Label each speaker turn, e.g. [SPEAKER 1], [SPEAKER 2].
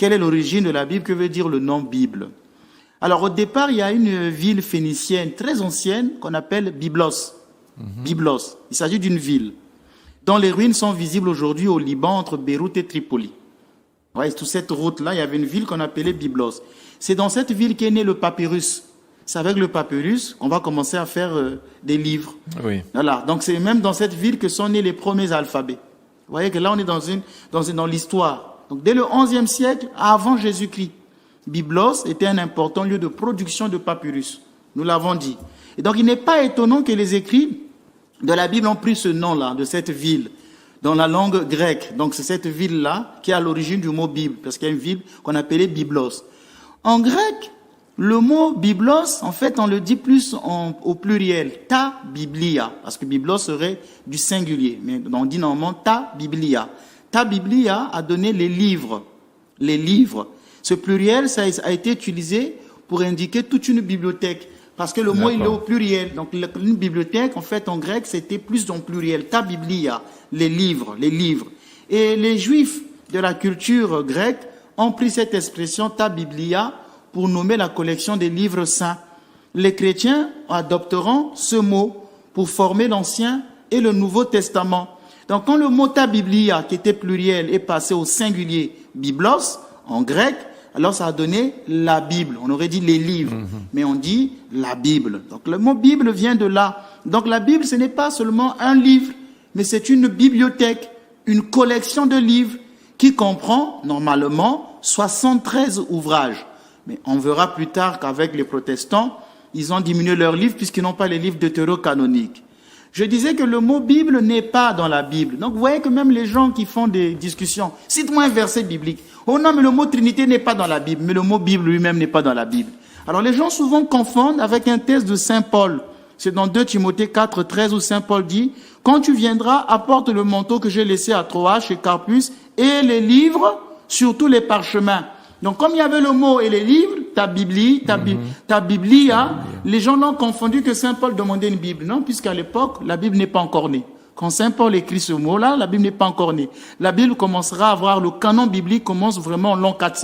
[SPEAKER 1] quelle est l'origine de la Bible, que veut dire le nom Bible. Alors au départ, il y a une ville phénicienne très ancienne qu'on appelle Byblos. Byblos. Il s'agit d'une ville dont les ruines sont visibles aujourd'hui au Liban entre Beyrouth et Tripoli. Ouais, toute cette route-là, il y avait une ville qu'on appelait Byblos. C'est dans cette ville qu'est né le papyrus. C'est avec le papyrus qu'on va commencer à faire des livres.
[SPEAKER 2] Oui.
[SPEAKER 1] Voilà. Donc c'est même dans cette ville que sont nés les premiers alphabets. Vous voyez que là, on est dans l'histoire. Donc dès le XIe siècle, avant Jésus-Christ, Byblos était un important lieu de production de papyrus. Nous l'avons dit. Et donc il n'est pas étonnant que les écrits de la Bible ont pris ce nom-là, de cette ville, dans la langue grecque. Donc c'est cette ville-là qui est à l'origine du mot Bible, parce qu'il y a une ville qu'on appelait Byblos. En grec, le mot Byblos, en fait, on le dit plus au pluriel, ta biblia, parce que Byblos serait du singulier, mais on dit normalement ta biblia. Ta biblia a donné les livres. Les livres. Ce pluriel, ça a été utilisé pour indiquer toute une bibliothèque. Parce que le mot, il est au pluriel. Donc, une bibliothèque, en fait, en grec, c'était plus en pluriel. Ta biblia, les livres, les livres. Et les juifs de la culture grecque ont pris cette expression ta biblia pour nommer la collection des livres saints. Les chrétiens adopteront ce mot pour former l'Ancien et le Nouveau Testament. Donc, quand le mot ta biblia, qui était pluriel, est passé au singulier biblos, en grec, alors ça a donné la Bible. On aurait dit les livres, mais on dit la Bible. Donc le mot Bible vient de là. Donc la Bible, ce n'est pas seulement un livre, mais c'est une bibliothèque, une collection de livres qui comprend normalement 73 ouvrages. Mais on verra plus tard qu'avec les protestants, ils ont diminué leurs livres puisqu'ils n'ont pas les livres deutérocanoniques. Je disais que le mot Bible n'est pas dans la Bible. Donc vous voyez que même les gens qui font des discussions, cite-moi un verset biblique. Oh non, mais le mot Trinité n'est pas dans la Bible, mais le mot Bible lui-même n'est pas dans la Bible. Alors les gens souvent confondent avec un texte de Saint Paul. C'est dans 2 Timothée 4, 13 où Saint Paul dit « Quand tu viendras, apporte le manteau que j'ai laissé à Troas chez Carpus et les livres, surtout les parchemins. » Donc comme il y avait le mot et les livres, ta biblia, les gens l'ont confondu que Saint Paul demandait une Bible. Non, puisqu'à l'époque, la Bible n'est pas encore née. Quand Saint Paul écrit ce mot-là, la Bible n'est pas encore née. La Bible commencera à avoir, le canon biblique commence vraiment en l'an 400.